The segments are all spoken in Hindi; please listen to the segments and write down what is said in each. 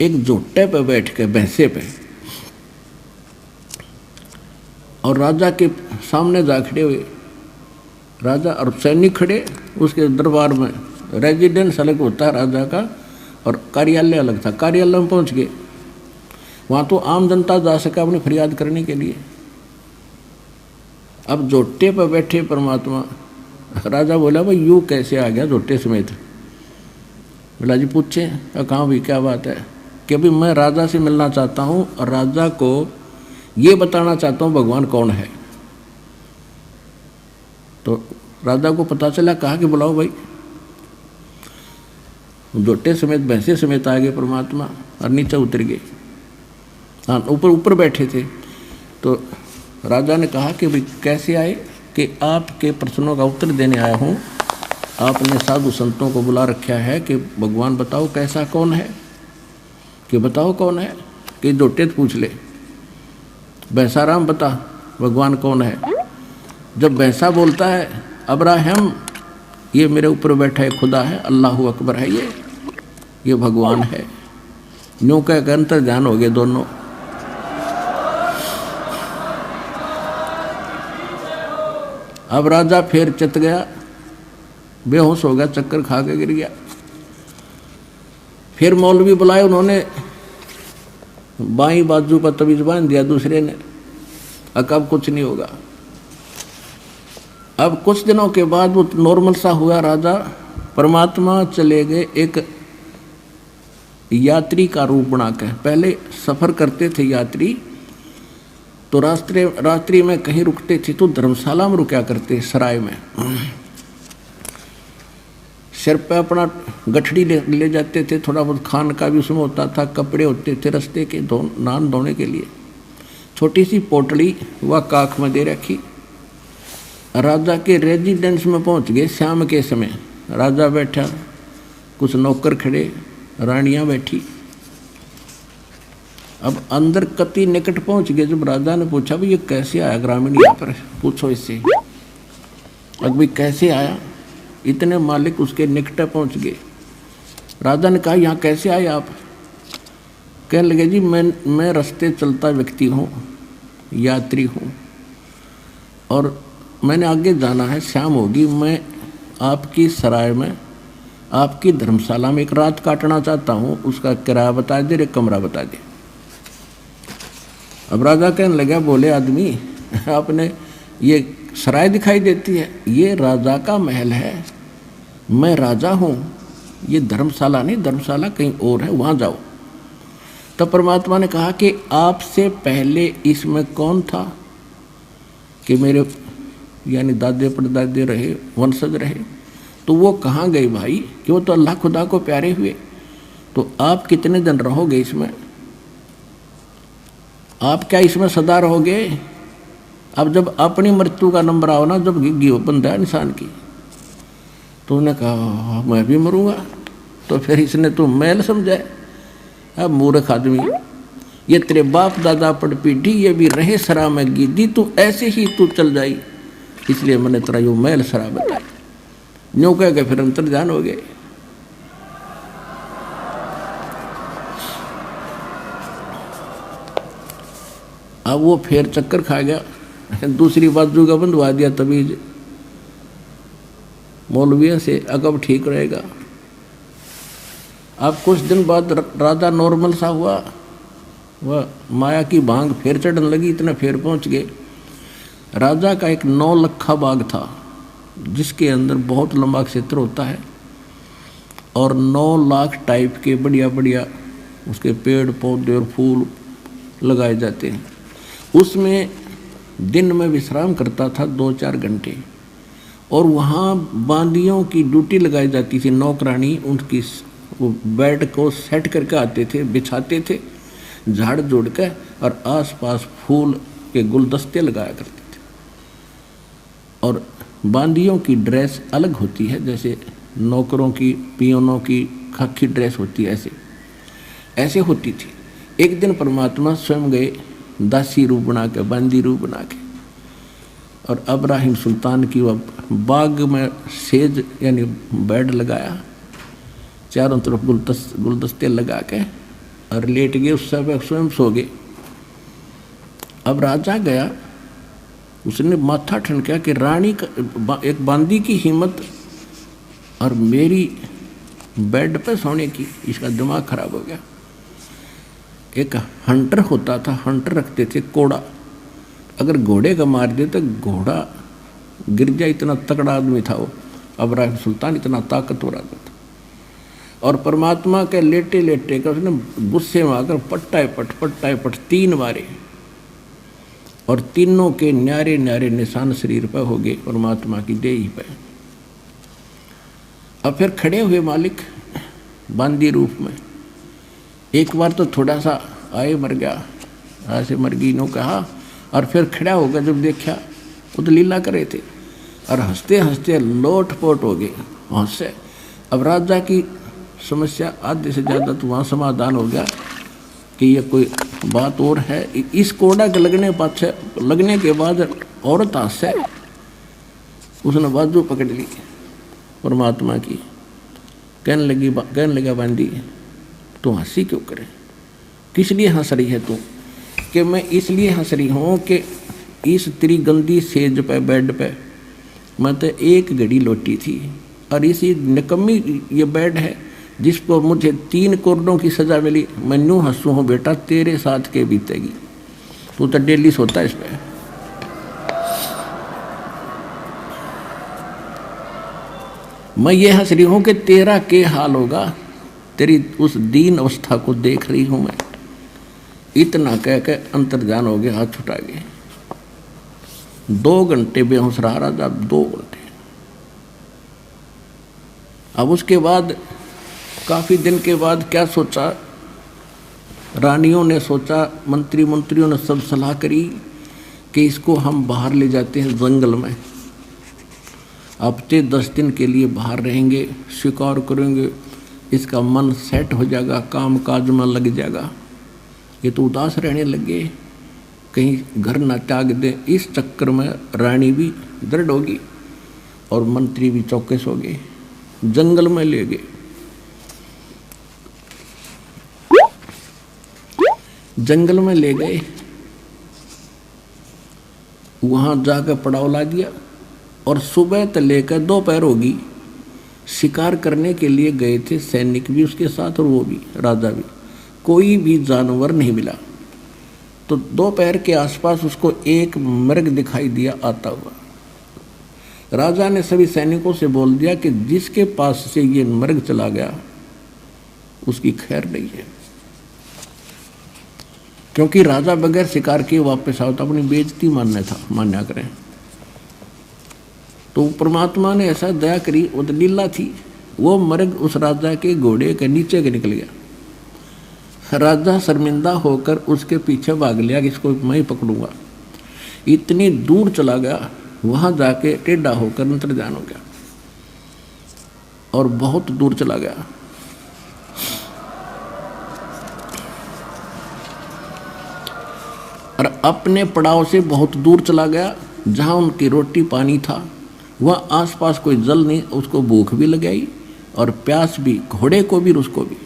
एक जोटे पे बैठ के भैंसे पे, और राजा के सामने जा खड़े हुए, राजा और सैनिक खड़े उसके दरबार में। रेजिडेंस अलग होता है राजा का और कार्यालय अलग था। कार्यालय में पहुंच गए, वहाँ तो आम जनता जा सका अपनी फरियाद करने के लिए। अब जोटे पर बैठे परमात्मा, राजा बोला भाई यूँ कैसे आ गया जोटे समेत? बोला जी पूछे। कहाँ भी क्या बात है? कि अभी मैं राजा से मिलना चाहता हूँ और राजा को ये बताना चाहता हूँ भगवान कौन है। तो राजा को पता चला, कहा कि बुलाओ भाई। जोटे समेत भैंसे समेत आ गए परमात्मा और नीचे उतर गए। हाँ, ऊपर बैठे थे। तो राजा ने कहा कि भाई कैसे आए? कि आपके प्रश्नों का उत्तर देने आया हूँ। आपने साधु संतों को बुला रखा है कि भगवान बताओ कैसा कौन है, कि बताओ कौन है। कि जोटे पूछ ले, भैंसाराम बता भगवान कौन है। जब भैंसा बोलता है अब्राहम, ये मेरे ऊपर बैठा है खुदा है, अल्लाहु अकबर है, ये भगवान है। यूँ कह कर अंतर ध्यान हो गए दोनों। अब राजा फिर चित गया, बेहोश हो गया, चक्कर खा के गिर गया। फिर मौलवी बुलाए, उन्होंने बाईं बाजू पर तवीज बांध दिया दूसरे ने। अब कुछ नहीं होगा। अब कुछ दिनों के बाद वो नॉर्मल सा हुआ राजा। परमात्मा चले गए एक यात्री का रूप बना के। पहले सफर करते थे यात्री, तो रात्रि में कहीं रुकते थे तो धर्मशाला में रुका करते, सराय में। सिर पे अपना गठड़ी ले जाते थे, थोड़ा बहुत खान का भी उसमें होता था, कपड़े होते थे रस्ते के नान धोने के लिए। छोटी सी पोटली वह काख में दे रखी। राजा के रेजिडेंस में पहुंच गए शाम के समय। राजा बैठा, कुछ नौकर खड़े, रानियां बैठी। अब अंदर कति निकट पहुंच गए। जब राजा ने पूछा भाई ये कैसे आया ग्रामीण यहाँ पर, पूछो इससे अब भाई कैसे आया। इतने मालिक उसके निकट पहुंच गए। राजा ने कहा यहाँ कैसे आए आप? कहने लगे जी मैं रास्ते चलता व्यक्ति हूँ, यात्री हूँ, और मैंने आगे जाना है, शाम होगी। मैं आपकी सराय में, आपकी धर्मशाला में एक रात काटना चाहता हूँ। उसका किराया बता दे, एक कमरा बता दे। अब राजा कहने लगा, बोले आदमी आपने ये सराय दिखाई देती है, ये राजा का महल है, मैं राजा हूँ, ये धर्मशाला नहीं, धर्मशाला कहीं और है, वहाँ जाओ। तब परमात्मा ने कहा कि आपसे पहले इसमें कौन था? कि मेरे यानी दादे परदादे रहे, वंशज रहे। तो वो कहाँ गए भाई? कि वो तो अल्लाह खुदा को प्यारे हुए। तो आप कितने दिन रहोगे इसमें? आप क्या इसमें सदा रहोगे? अब जब अपनी मृत्यु का नंबर आओ ना, जब गिग्गी हो बंदा है इंसान की, तो उन्होंने कहा मैं भी मरूंगा। तो फिर इसने तो मैल समझा। अब मूर्ख आदमी, ये तेरे बाप दादा पड़ पीढ़ी, ये भी रहे सरा में गिद्दी, तू ऐसे ही तू चल जाई, इसलिए मैंने तेरा यो मैल सरा बताया। यूँ कह के फिर अंतर्ध्यान हो गए। अब वो फिर चक्कर खा गया, दूसरी बाजू का बंधवा दिया तबीज मौलविया से, अकब ठीक रहेगा। अब कुछ दिन बाद राजा नॉर्मल सा हुआ, वह माया की भांग फिर चढ़ने लगी। इतने फिर पहुंच गए। राजा का एक 9 लखा बाग था, जिसके अंदर बहुत लंबा क्षेत्र होता है और 9 लाख टाइप के बढ़िया बढ़िया उसके पेड़ पौधे और फूल लगाए जाते हैं। उसमें दिन में विश्राम करता था 2-4 घंटे, और वहाँ बांदियों की ड्यूटी लगाई जाती थी। नौकरानी उनकी वो बेड को सेट करके आते थे, बिछाते थे झाड़ जोड़ कर, और आसपास फूल के गुलदस्ते लगाया करते थे। और बांदियों की ड्रेस अलग होती है, जैसे नौकरों की, पियोनों की खाकी ड्रेस होती है, ऐसे होती थी। एक दिन परमात्मा स्वयं गए दासी रूप बना के, बांदी रूप बना के, और अब्राहिम सुल्तान की वह बाग में सेज यानी बेड लगाया, चारों तरफ गुलदस्ते लगा के और लेट गए, उस समय स्वयं सो गए। अब राजा गया, उसने माथा ठनका कि रानी का एक बांदी की हिम्मत और मेरी बेड पे सोने की, इसका दिमाग खराब हो गया। एक हंटर होता था, हंटर रखते थे कोड़ा, अगर घोड़े का मार दे तो घोड़ा गिर जाए, इतना तगड़ा आदमी था वो। इब्राहिम सुल्तान इतना ताकतवर आदमी था। और परमात्मा के लेटे लेटे का उसने गुस्से में आकर पट्टाए पट 3 मारे, और तीनों के न्यारे न्यारे निशान शरीर पर हो गए परमात्मा की देही पे। अब फिर खड़े हुए मालिक बांदी रूप में, एक बार तो थोड़ा सा आए मर गया, ऐसे मर गई नो कहा, और फिर खड़ा होगा जब देखा वो तो लीला करे थे, और हंसते हंसते लोटपोट हो गए हंसे। अब राजा की समस्या आधे से ज़्यादा तो वहाँ समाधान हो गया कि ये कोई बात और है। इस कोड़ा के लगने के बाद औरत हंसे, उसने बाजू पकड़ ली परमात्मा की, कहने लगा बांदी तू हंसी क्यों करे, किस लिए हंस रही है तू? कि मैं इसलिए हंस रही हूँ कि इस तेरी गंदी सेज पे बेड पे मैं तो एक घड़ी लौटी थी, और इसी निकम्मी ये बेड है जिसको मुझे 3 कोरडों की सज़ा मिली। मैं यूँ हंसू हूँ बेटा, तेरे साथ के बीतेगी, तू तो डेली सोता है इस पे। मैं ये हंस रही हूँ कि तेरा क्या हाल होगा, तेरी उस दीन अवस्था को देख रही हूँ मैं। इतना कह के अंतर्ध्यान हो गया, हाथ छुटा गए। 2 घंटे बेहोश रहा राजा, 2 घंटे। अब उसके बाद काफ़ी दिन के बाद क्या सोचा, रानियों ने सोचा, मंत्रियों ने सब सलाह करी कि इसको हम बाहर ले जाते हैं जंगल में, हफ्ते 10 दिन के लिए बाहर रहेंगे, शिकार करेंगे, इसका मन सेट हो जाएगा, काम काज में लग जाएगा। ये तो उदास रहने लगे, कहीं घर ना त्याग दे। इस चक्कर में रानी भी दृढ़ होगी और मंत्री भी चौकस हो गए, जंगल में ले गए। जंगल में ले गए, वहां जाकर पड़ाव ला दिया, और सुबह से लेकर दोपहर होगी शिकार करने के लिए गए थे सैनिक भी उसके साथ, और वो भी राजा भी। कोई भी जानवर नहीं मिला। तो दोपहर के आसपास उसको एक मृग दिखाई दिया आता हुआ। राजा ने सभी सैनिकों से बोल दिया कि जिसके पास से ये मृग चला गया उसकी खैर नहीं है, क्योंकि राजा बगैर शिकार किए वापस आओ तो अपनी बेइज्जती मान्या करें। तो परमात्मा ने ऐसा दया करी, वो तो लीला थी, वो मृग उस राजा के घोड़े के नीचे के निकल गया। राजा शर्मिंदा होकर उसके पीछे भाग लिया कि इसको मैं ही पकड़ूंगा। इतनी दूर चला गया, वहां जाके टेढ़ा होकर अंतर्ध्यान हो गया, और बहुत दूर चला गया। और अपने पड़ाव से बहुत दूर चला गया, जहाँ उनकी रोटी पानी था, वह आसपास कोई जल नहीं, उसको भूख भी लगाई और प्यास भी, घोड़े को भी उसको भी।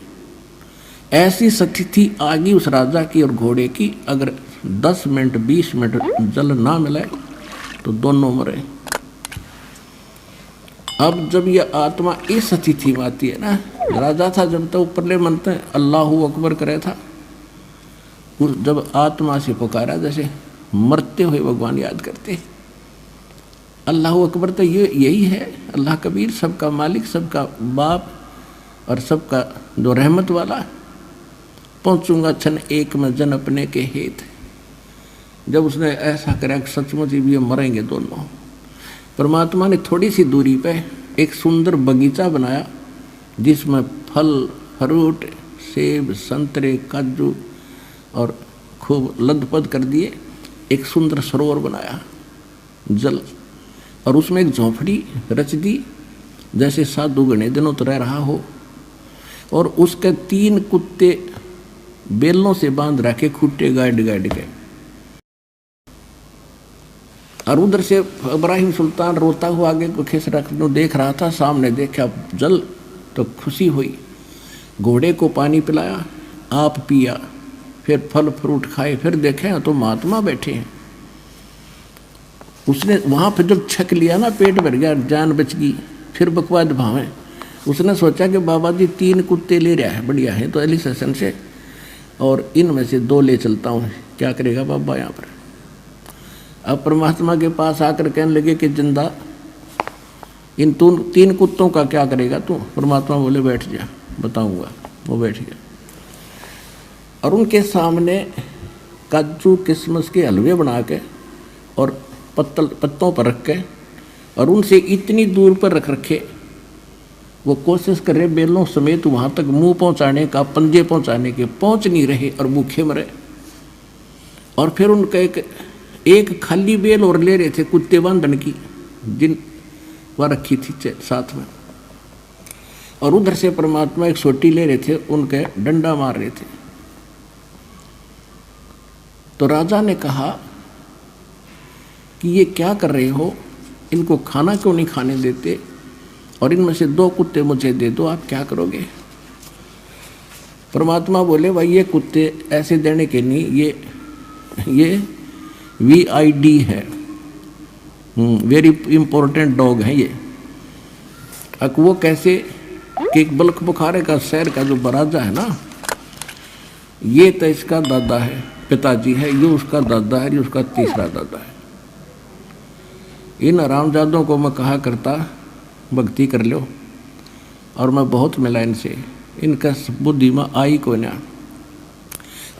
ऐसी स्थिति आ गई उस राजा की और घोड़े की, अगर 10 मिनट 20 मिनट जल ना मिले तो दोनों मरे। अब जब यह आत्मा इस स्थिति में आती है ना, राजा था जब तक ऊपरले मनते अल्लाहू अकबर करे था, जब आत्मा से पुकारा जैसे मरते हुए भगवान याद करते, अल्लाह अकबर तो यही है, अल्लाह कबीर, सबका मालिक, सबका बाप और सबका जो रहमत वाला। पहुँचूंगा क्षण एक में जन अपने के हेत। जब उसने ऐसा करा कि सचमुच ही ये मरेंगे दोनों, परमात्मा ने थोड़ी सी दूरी पे एक सुंदर बगीचा बनाया जिसमें फल फ्रूट, सेब, संतरे, काजू और खूब लदपद कर दिए। एक सुंदर सरोवर बनाया जल, और उसमें एक झोंपड़ी रच दी जैसे साधु घने दिनों तो रह रहा हो, और उसके 3 कुत्ते बेलों से बांध रखे, खूटे गाड़ के। और उधर से इब्राहिम सुल्तान रोता हुआ आगे को खिस रखने देख रहा था। सामने देखा जल तो खुशी हुई, घोड़े को पानी पिलाया, आप पिया, फिर फल फ्रूट खाए, फिर देखे तो महात्मा बैठे हैं। उसने वहाँ पर जब छक लिया ना, पेट भर गया, जान बच गई, फिर बकवाद भावें। उसने सोचा कि बाबा जी 3 कुत्ते ले रहा है, बढ़िया है तो एली सेशन से, और इनमें से 2 ले चलता हूँ। क्या करेगा बाबा यहाँ पर? अब परमात्मा के पास आकर कहने लगे कि जिंदा इन 3 कुत्तों का क्या करेगा तू? परमात्मा बोले बैठ जा, बताऊंगा। वो बैठ गया और उनके सामने काजू किशमिश के हलवे बना के और पत्तों पर रख के और उनसे इतनी दूर पर रख रखे, वो कोशिश कर रहे बेलों समेत वहाँ तक मुंह पहुँचाने का, पंजे पहुँचाने के, पहुँच नहीं रहे और भूखे मरे। और फिर उनका एक खाली बेल और ले रहे थे कुत्ते बांधन की, जिन वह रखी थी साथ में, और उधर से परमात्मा एक सोटी ले रहे थे, उनके डंडा मार रहे थे। तो राजा ने कहा कि ये क्या कर रहे हो, इनको खाना क्यों नहीं खाने देते, और इनमें से 2 कुत्ते मुझे दे दो, आप क्या करोगे? परमात्मा बोले भाई ये कुत्ते ऐसे देने के नहीं, ये VID है, वेरी इंपॉर्टेंट डॉग है ये। अब वो कैसे कि एक बल्ख बुखारे का शहर का जो राजा है ना, ये तो इसका दादा है, पिताजी है, ये उसका दादा है, ये उसका तीसरा दादा है। इन हरामजादों को मैं कहा करता भक्ति कर लो, और मैं बहुत मिला इनसे, इनका बुद्धि में आई को ना।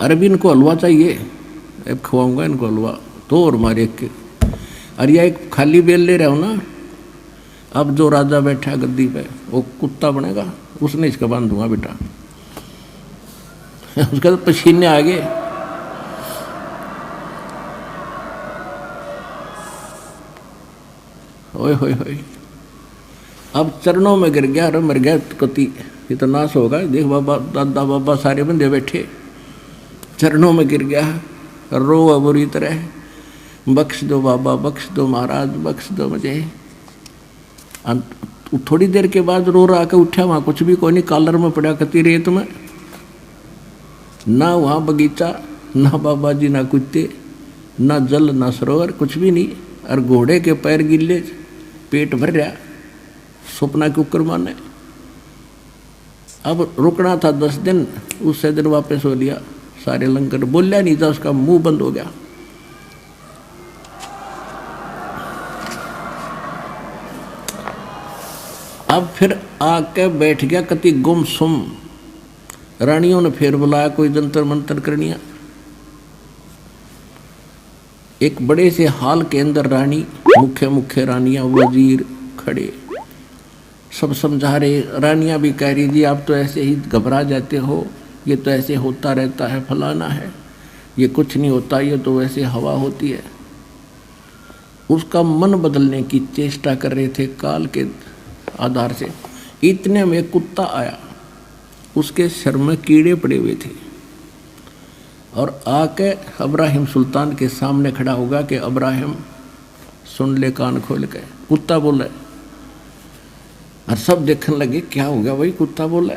अरे भी इनको हलवा चाहिए, अब खवाऊंगा इनको हलवा, तो और मारे के। अरे यह एक खाली बेल ले रहा हूँ ना, अब जो राजा बैठा है गद्दी पे वो कुत्ता बनेगा, उसने इसका बांध दूंगा बेटा। उसका तो पसीने आ गए। ओए होए होए, अब चरणों में गिर गया, अरे मर गया कति, ये तो नाश होगा। देख बाबा, दादा बाबा सारे बंदे बैठे, चरणों में गिर गया, रो बुरी तरह, बख्श दो बाबा, बख्श दो महाराज, बख्श दो मुझे। थोड़ी देर के बाद रो रहा के उठा, वहाँ कुछ भी कोई नहीं, कॉलर में पड़ा कती रेत में, ना वहाँ बगीचा, ना बाबा जी, ना कुत्ते, ना जल, ना सरोवर, कुछ भी नहीं। और घोड़े के पैर गिल्ले, पेट भर रहा, सपना के ऊपर माने। अब रुकना था 10 दिन, उससे दिन वापस हो लिया। सारे लंकर बोलिया नहीं था, उसका मुंह बंद हो गया। अब फिर आके बैठ गया कति गुमसुम। रानियों ने फिर बुलाया, कोई जंतर मंतर करनिया। एक बड़े से हाल के अंदर रानी, मुख्य रानियां, वजीर खड़े, सब समझा रहे। रानियां भी कह रही जी आप तो ऐसे ही घबरा जाते हो, ये तो ऐसे होता रहता है, फलाना है, ये कुछ नहीं होता, ये तो वैसे हवा होती है। उसका मन बदलने की चेष्टा कर रहे थे काल के आधार से। इतने में कुत्ता आया, उसके सिर में कीड़े पड़े हुए थे, और आके अब्राहिम सुल्तान के सामने खड़ा होगा कि अब्राहिम सुन ले कान खोल के। कुत्ता बोला, और सब देखने लगे क्या हो गया भाई, कुत्ता बोला।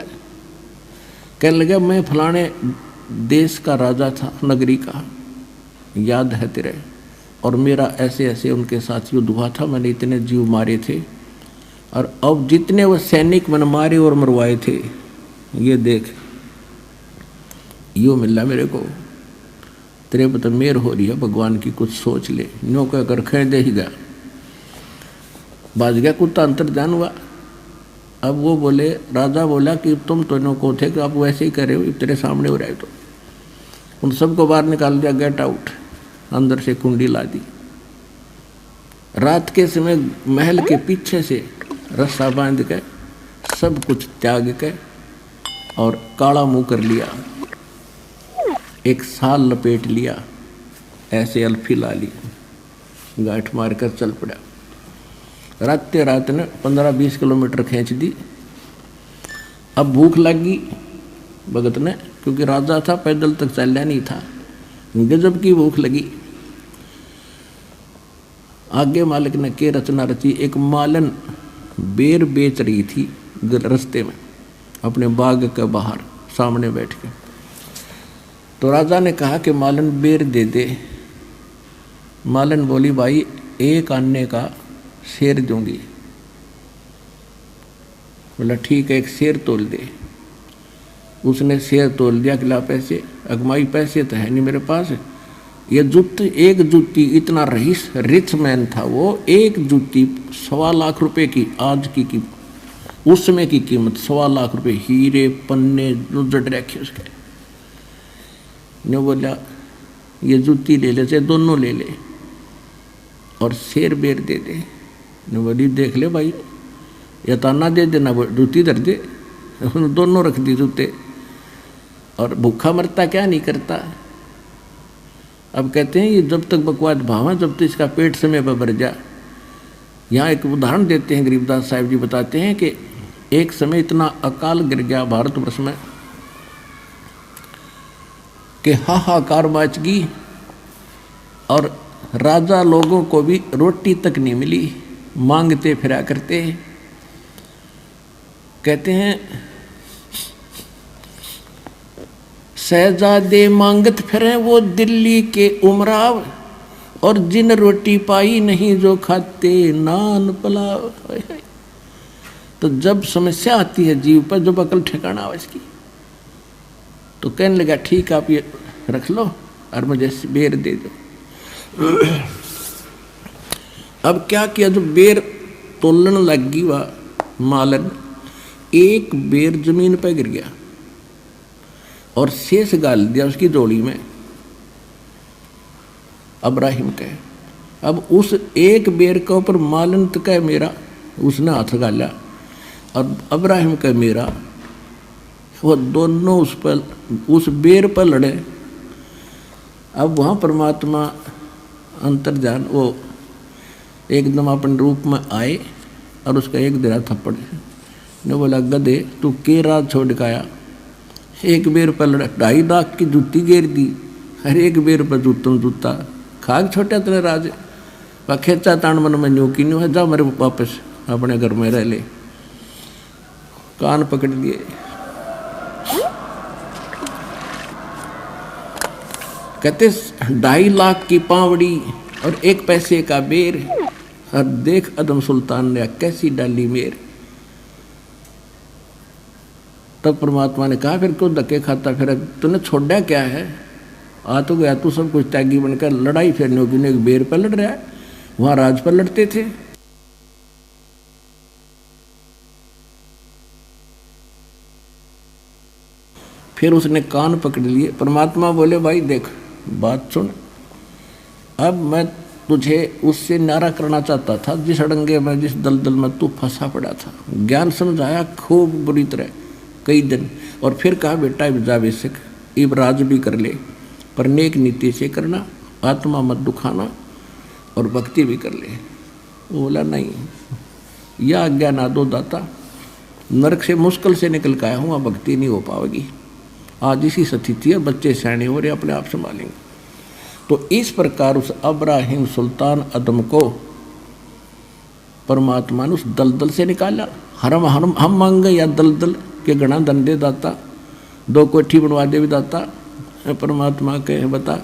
कहने लगे मैं फलाने देश का राजा था, नगरी का, याद है तेरे, और मेरा ऐसे ऐसे उनके साथ युद्ध हुआ था, मैंने इतने जीव मारे थे, और अब जितने वो सैनिक मैंने मारे और मरवाए थे, ये देख यो मिला मेरे को। तेरे पर तो मेहर हो रही है भगवान की, कुछ सोच ले। नो कहकर खेल दे ही गया, बाज गया कुत्ता, अंतर ध्यान हुआ। अब वो बोले, राजा बोला कि तुम तो नो को थे कि आप वैसे ही करे हो, तेरे सामने हो रहा है। तो उन सबको बाहर निकाल दिया, गेट आउट, अंदर से कुंडी ला दी। रात के समय महल के पीछे से रस्सा बांध के सब कुछ त्याग के और काला मुंह कर लिया, एक साल लपेट लिया, ऐसे अल्फी ला ली, गांठ मारकर चल पड़ा। रात ने 15-20 किलोमीटर खींच दी। अब भूख लगी भगत ने, क्योंकि राजा था, पैदल तक चलना नहीं था, गजब की भूख लगी। आगे मालिक ने के रचना रची। एक मालन बेर बेच रही थी रास्ते में, अपने बाग के बाहर सामने बैठ के। तो राजा ने कहा कि मालन बेर दे दे। मालन बोली भाई 1 आने का शेर दूंगी। बोला ठीक है 1 शेर तोल दे। उसने शेर तोल दिया, खिला पैसे। अगमाई पैसे तो है नहीं मेरे पास। ये जूती, एक जूती, इतना रिच मैन था वो, एक जूती 1.25 लाख रुपए की, आज की उस समय की कीमत 1.25 लाख रुपए, हीरे पन्ने जो जड़ रखे उसके। ने बोला ये जूती ले ले, चाहे दोनों ले ले और शेर बेर दे दे। ने बोली देख ले भाई, या ताना दे देना, जूती धर दे। दोनों रख दी जूते, और भूखा मरता क्या नहीं करता। अब कहते हैं ये जब तक बकवास भावा, जब तक इसका पेट समय पर भर जा। यहाँ एक उदाहरण देते हैं, गरीबदास साहिब जी बताते हैं कि एक समय इतना अकाल गिर गया भारतवर्ष में कि हाहाकार मच गई, और राजा लोगों को भी रोटी तक नहीं मिली, मांगते फिरा करते। कहते हैं शहजादे मांगत फिरे वो दिल्ली के उमराव, और जिन रोटी पाई नहीं जो खाते नान पुलाव। तो जब समस्या आती है जीव पर, जब अकल ठिकाना हो इसकी, तो कहने लगा ठीक आप ये रख लो और मुझे बेर दे दो। अब क्या किया, जो बेर तोलन लग गई वह मालन, 1 बेर जमीन पर गिर गया और शेष गाल दिया उसकी जोड़ी में। अब्राहिम कहे, अब उस 1 बेर के ऊपर मालन तो कहे मेरा, उसने हाथ गाला, और अब्राहिम कहे मेरा। वो दोनों उस बेर पर लड़े। अब वहाँ परमात्मा अंतर्जान वो एकदम अपने रूप में आए और उसका एक दिरा थप्पड़ ने बोला गधे तू के रात छोड़ के आया। 1 बेर पर लड़ा, 2.5 लाख की जूती घेर दी, हर 1 बेर पर जूता खाग छोटा तेरे राज खेचा तान मन में न्यू की न्यू है, जा मेरे वापस अपने घर में रह ले। कान पकड़ लिए। कहते 2.5 लाख की पावड़ी और 1 पैसे का बेर, और देख अदम सुल्तान ने कैसी डाली मेर। तब परमात्मा ने कहा फिर क्यों धक्के खाता फिर, तूने छोड़ा क्या है, आ तो गया तू सब कुछ त्यागी बनकर, लड़ाई फिर नहीं, एक बेर पर लड़ रहा है, वहां राज पर लड़ते थे। फिर उसने कान पकड़ लिए। परमात्मा बोले भाई देख बात सुन, अब मैं तुझे उससे नारा करना चाहता था जिस अड़ंगे में, जिस दलदल में तू फंसा पड़ा था। ज्ञान समझाया खूब बुरी तरह कई दिन, और फिर कहा बेटा इब जा बेशक इब राज भी कर ले, पर नेक नीति से करना, आत्मा मत दुखाना, और भक्ति भी कर ले। वो बोला नहीं, यह आज्ञा ना दो दाता, नरक से मुश्किल से निकल के आया हूँ, अब भक्ति नहीं हो पाएगी। आज इसी स्थिति है, बच्चे सैने हो रहे, अपने आप संभालेंगे। तो इस प्रकार उस अब्राहिम सुल्तान अदम को परमात्मा ने उस दलदल से निकाला। हम मांग गए या दलदल के गणा दंडे दाता, 2 कोठी बनवा दे भी दाता। परमात्मा कहे बता,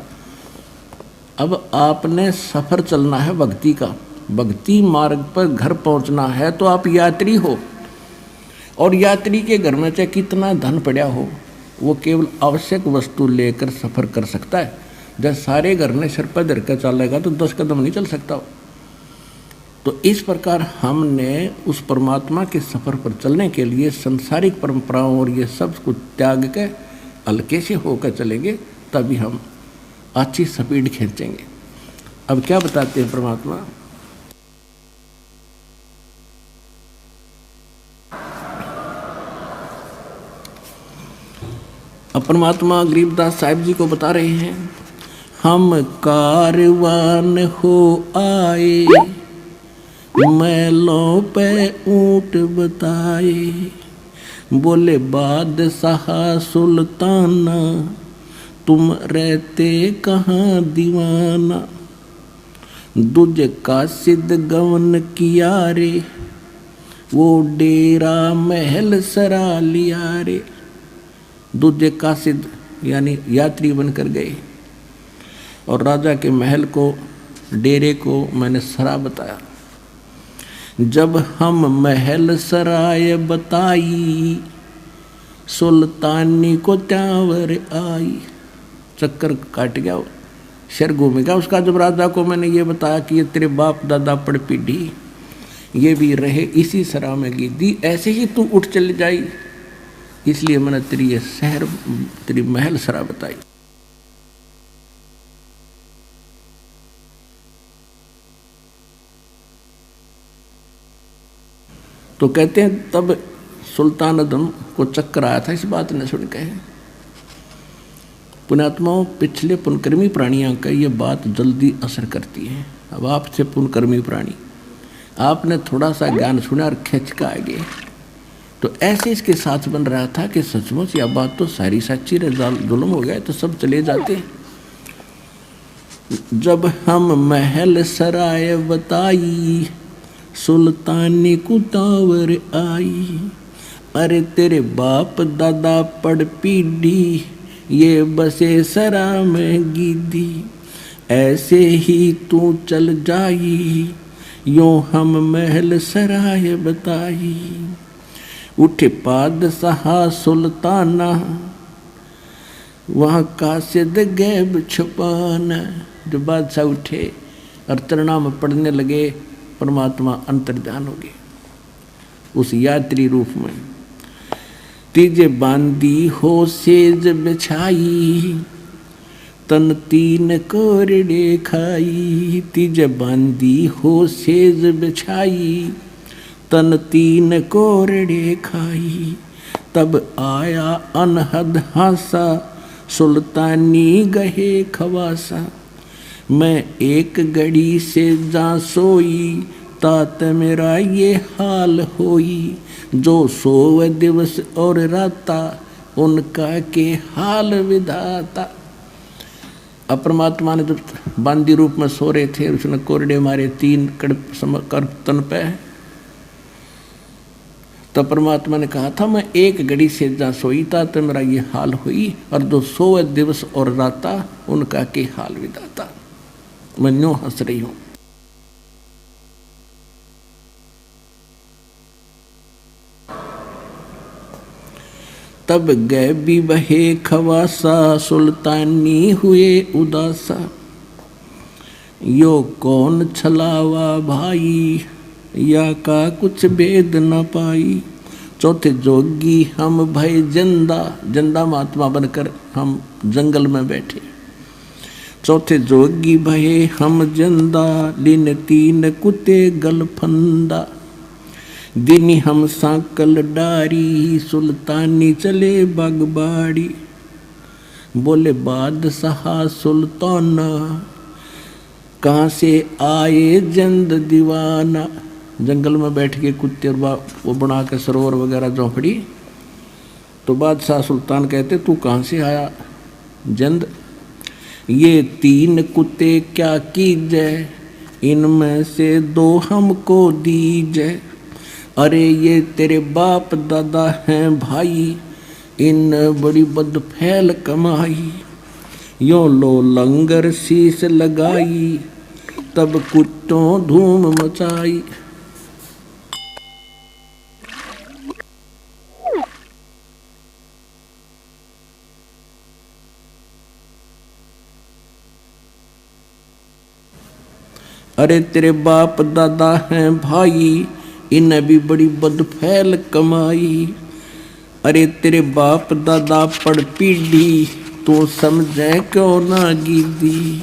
अब आपने सफर चलना है भक्ति का, भक्ति मार्ग पर घर पहुंचना है, तो आप यात्री हो, और यात्री के घर में चाहे कितना धन पड़ा हो, वो केवल आवश्यक वस्तु लेकर सफर कर सकता है। जब सारे घर ने सिर पर धर कर चलेगा तो 10 कदम नहीं चल सकता। तो इस प्रकार हमने उस परमात्मा के सफर पर चलने के लिए संसारिक परंपराओं और ये सब कुछ त्याग के हल्के से होकर चलेंगे, तभी हम अच्छी स्पीड खींचेंगे। अब क्या बताते हैं परमात्मा, अब परमात्मा गरीबदास साहिब जी को बता रहे हैं, हम कारवान हो आए, मैलों पे ऊंट बताए, बोले बादशाह सुल्ताना, तुम रहते कहाँ दीवाना, दूज का सिद्ध गवन किया रे, वो डेरा महल सरा लिया रे। दूजे कासिद यानी यात्री बनकर गए। और राजा के महल को, डेरे को मैंने सरा बताया। जब हम महल सराय बताई, सुल्तानी को त्यावर आई। चक्कर काट गया, सिर घूम गया उसका। जब राजा को मैंने ये बताया कि ये तेरे बाप दादा पड़ पीढ़ी ये भी रहे इसी सरा में गिद्दी, ऐसे ही तू उठ चली जाई, इसलिए मैंने तेरी ये शहर, तेरी महल सरा बताई। तो कहते हैं तब सुल्तान अदम को चक्कर आया था इस बात ने सुन के। पुण्यात्माओं, पिछले पुनकर्मी प्राणियों का ये बात जल्दी असर करती है। अब आपसे पुनकर्मी प्राणी, आपने थोड़ा सा ज्ञान सुना और खिंच का आ गए, तो ऐसे इसके साथ बन रहा था कि सचमुच यह बात तो सारी सच्ची जुल्म हो गया, तो सब चले जाते। जब हम महल सराय बताई, सुल्तानी कुतावर आई। अरे तेरे बाप दादा पड़ पीढ़ी, ये बसे सरा में गिद्दी। ऐसे ही तू चल जाई, यूं हम महल सराय बताई। उठे पादशाह सुल्ताना, वहाँ कासिद गैब छुपाना। जो बादशाह उठे और तरनाम पढ़ने लगे, परमात्मा अंतर्ध्यान हो गए उस यात्री रूप में। तीजे बांदी हो सेज बिछाई, तन तीन कोरड़े खाई। तीजे बांदी हो सेज बिछाई, तन तीन कोरड़े खाई। तब आया अनहद हासा, सुल्तानी गहे खवासा। मैं एक घड़ी से जा सोई, तात मेरा ये हाल होई। जो सोव दिवस और राता, उनका के हाल विधाता। अब परमात्मा ने जब बांदी रूप में सो रहे थे, उसने कोरडे मारे 3 कर तन पे, तो परमात्मा ने कहा था मैं एक घड़ी से जा सोई था तो मेरा ये हाल हुई, और जो सोव दिवस और राता, उनका के हाल विधाता। मैं यूं हंस रही हूं। तब गए भी बहे खवासा, सुल्तानी हुए उदासा। यो कौन छलावा भाई, या का कुछ भेद न पाई। चौथे जोगी हम भय जिंदा, जिंदा महात्मा बनकर हम जंगल में बैठे। चौथे जोगी भये हम जिंदा, दिन 3 कुत्ते गलफंदा। दिनी हम सांकल डारी, सुल्तानी चले बागबाड़ी। बोले बादशाह सुल्ताना, कहाँ से आए जंद दीवाना। जंगल में बैठ के कुत्ते और वो बना के सरोवर वगैरह झोंपड़ी। तो बादशाह सुल्तान कहते तू कहाँ से आया जंद। ये 3 कुत्ते क्या कीजे, इनमें से 2 हमको दीजे। अरे ये तेरे बाप दादा हैं भाई, इन बड़ी बद फैल कमाई। यो लो लंगर शीश लगाई, तब कुत्तों धूम मचाई। अरे तेरे बाप दादा हैं भाई, इन्हें भी बड़ी बदफैल कमाई। अरे तेरे बाप दादा पड़ पीढ़ी, तू समझे क्यों ना गिद्दी।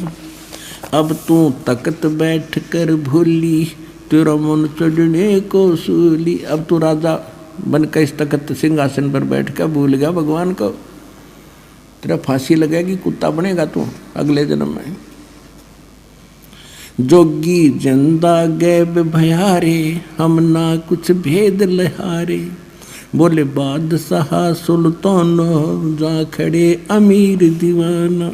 अब तू तख्त बैठ कर भूली, तेरा मन चढ़ने को सूली। अब तू राजा बनकर इस तख्त सिंहासन पर बैठ कर भूल गया भगवान को। तेरा फांसी लगेगी, कुत्ता बनेगा तू अगले जन्म में। जोगी जिंदा गैब भयारे, हम ना कुछ भेद लहारे। बोले बादशाह सुल्ताना, जा खड़े अमीर दीवाना।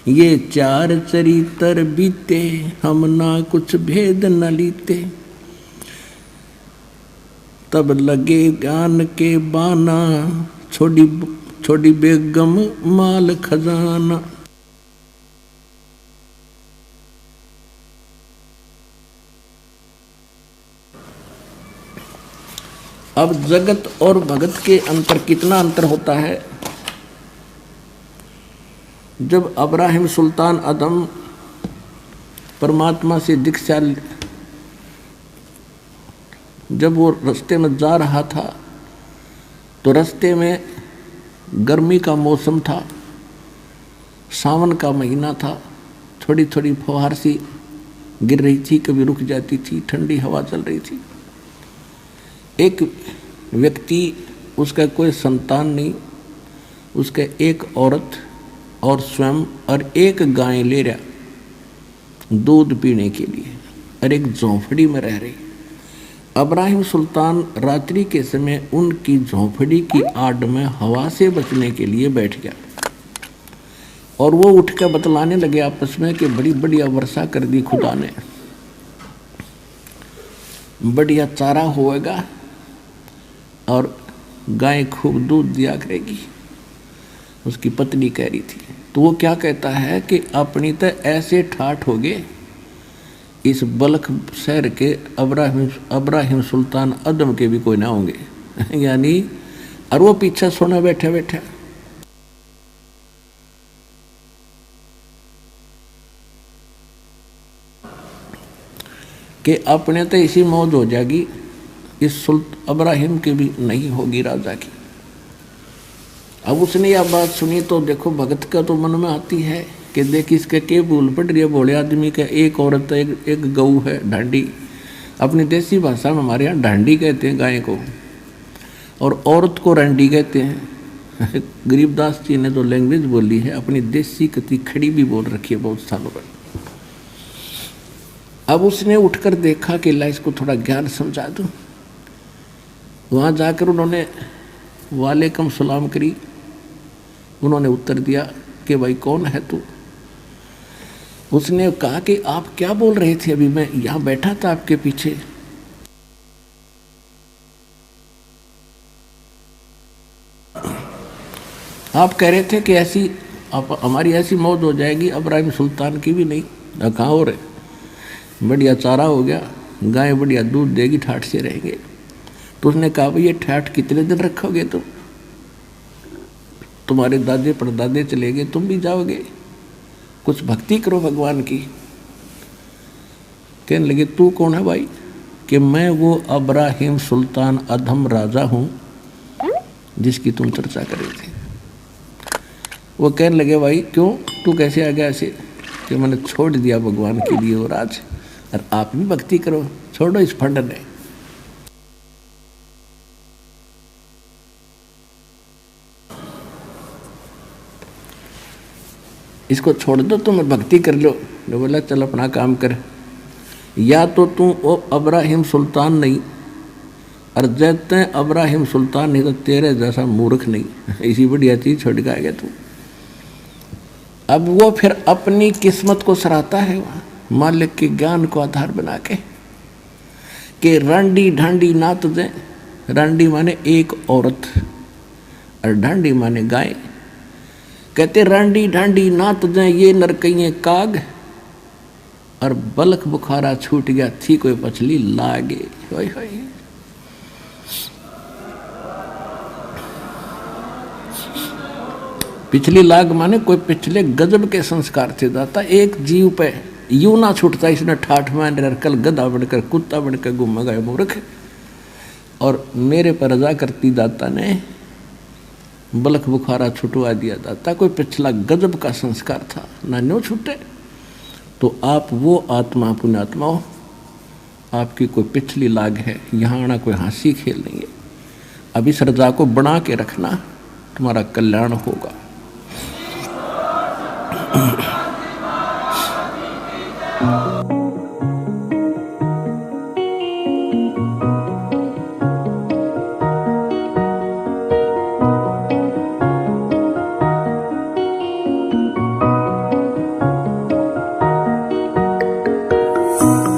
ये 4 चरित्र बीते, हम ना कुछ भेद न लीते। तब लगे ज्ञान के बाना, छोड़ी बेगम माल खजाना। अब जगत और भगत के अंतर कितना अंतर होता है। जब अब्राहिम सुल्तान अदम परमात्मा से दीक्षा, जब वो रास्ते में जा रहा था तो रास्ते में गर्मी का मौसम था, सावन का महीना था, थोड़ी थोड़ी फुहार सी गिर रही थी, कभी रुक जाती थी, ठंडी हवा चल रही थी। एक व्यक्ति, उसका कोई संतान नहीं, उसका एक औरत और स्वयं और एक गाय ले रहा दूध पीने के लिए, और एक झोंपड़ी में रह रही। अब्राहिम सुल्तान रात्रि के समय उनकी झोंपड़ी की आड़ में हवा से बचने के लिए बैठ गया, और वो उठ कर बतलाने लगे आपस में कि बड़ी बढ़िया वर्षा कर दी खुदा ने, बढ़िया चारा होएगा और गाय खूब दूध दिया करेगी। उसकी पत्नी कह रही थी। तो वो क्या कहता है कि अपनी तो ऐसे ठाठ हो गए, इस बल्ख शहर के अब्राहिम सुल्तान अदम के भी कोई ना होंगे यानी, और वो पीछे सोना बैठा बैठा। कि अपने तो इसी मौज हो जाएगी, इस अब्राहिम की भी नहीं होगी राजा की। अब उसने यह बात सुनी तो देखो भगत का तो मन में आती है कि देख इसके के भूल पड़ रही है भोले आदमी का। एक औरत एक गऊ है ढांडी, अपनी देसी भाषा में हमारे यहाँ ढांडी कहते हैं गाय को, और औरत को रंडी कहते हैं। गरीबदास जी ने तो लैंग्वेज बोली है अपनी देसी कति खड़ी भी बोल रखी है बहुत सालों पर। अब उसने उठकर देखा कि ला इसको थोड़ा ज्ञान समझा दूं। वहाँ जाकर उन्होंने वालेकुम सलाम करी। उन्होंने उत्तर दिया कि भाई कौन है तू। उसने कहा कि आप क्या बोल रहे थे, अभी मैं यहाँ बैठा था आपके पीछे। आप कह रहे थे कि ऐसी हमारी ऐसी मौत हो जाएगी, अब्राहिम सुल्तान की भी नहीं। कहाँ हो रहे, बढ़िया चारा हो गया, गाय बढ़िया दूध देगी, ठाठ से रहेंगे। तो उसने कहा भाई ये ठाठ कितने दिन रखोगे तुम, तुम्हारे दादे परदादे चले गए, तुम भी जाओगे, कुछ भक्ति करो भगवान की। कहने लगे तू कौन है भाई? कि मैं वो अब्राहिम सुल्तान अदम राजा हूँ जिसकी तुम चर्चा कर रहे थे। वो कहने लगे भाई क्यों, तू कैसे आ गया ऐसे? कि मैंने छोड़ दिया भगवान के लिए वो राज, और आप भी भक्ति करो, छोड़ो इस फंड ने। इसको छोड़ दो, तुम भक्ति कर लो। ने बोला चल अपना काम कर, या तो तू वो अब्राहिम सुल्तान नहीं, और जैते अब्राहिम सुल्तान नहीं तो तेरे जैसा मूर्ख नहीं। इसी बढ़िया चीज छोड़ के आ गया तू। अब वो फिर अपनी किस्मत को सराहता है वहाँ मालिक के ज्ञान को आधार बना के कि रांडी ढांडी नात दे। रांडी माने एक औरत और ढांडी माने गाय। कहते रांडी ढांडी नात दे ये नरकइये काग, और बलख बुखारा छूट गया थी कोई पछली लागे। होय होय। पिछली लाग माने कोई पिछले गजब के संस्कार थे दाता। एक जीव पे यूं ना छूटता, इसने ठाठ मान रहा, कल गधा बनकर कुत्ता बनकर घूम गए मूर्ख। और मेरे पर रजा करती दाता ने बलख बुखारा छुटवा दिया दाता। कोई पिछला गजब का संस्कार था ना, न्यों छूटे। तो आप वो आत्मा पुण्यात्मा हो, आपकी कोई पिछली लाग है, यहाँ आना कोई हंसी खेल नहीं है। अब इस रजा को बना के रखना, तुम्हारा कल्याण होगा।